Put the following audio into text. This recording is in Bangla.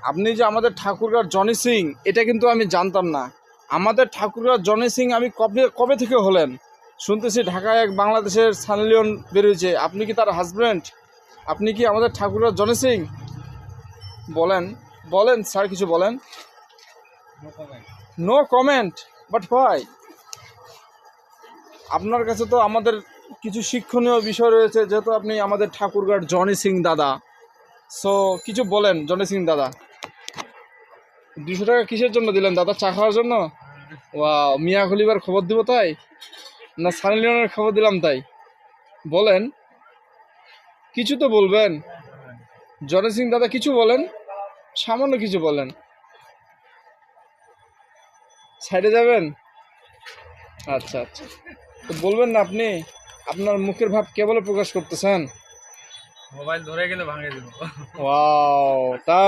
আপনি যে আমাদের ঠাকুরগাঁর জনি সিং, এটা কিন্তু আমি জানতাম না। আমাদের ঠাকুরগাঁর জনি সিং আমি কবে কবে থেকে হলেন? শুনতেছি ঢাকায় এক বাংলাদেশের সানি লিওন বেরিয়েছে, আপনি কি তার হাজব্যান্ড? আপনি কি আমাদের ঠাকুরগাঁর জনি সিং? বলেন বলেন স্যার, কিছু বলেন। No comment, but why? আপনার কাছে তো আমাদের কিছু শিক্ষণীয় বিষয় রয়েছে, যেহেতু আপনি আমাদের ঠাকুরগাঁর জনি সিং দাদা। সো কিছু বলেন জনি সিং দাদা। 200 টাকা কিসের জন্য দিলেন দাদা? চা খাওয়ার জন্য? ওয়াও, মিয়া খলিফার খবর দিব তাই, না সানি লিওনের খবর দিলাম তাই? বলেন, কিছু তো বলবেন। জনি সিং দাদা কিছু বলেন, সামান্য কিছু বলেন। সাইডে যাবেন? আচ্ছা আচ্ছা, তো বলবেন না আপনি? আপনার মুখের ভাব কেবল প্রকাশ করতেছেন। মোবাইল ধরে গেলে ভাঙে দিব। ওয়াও, তা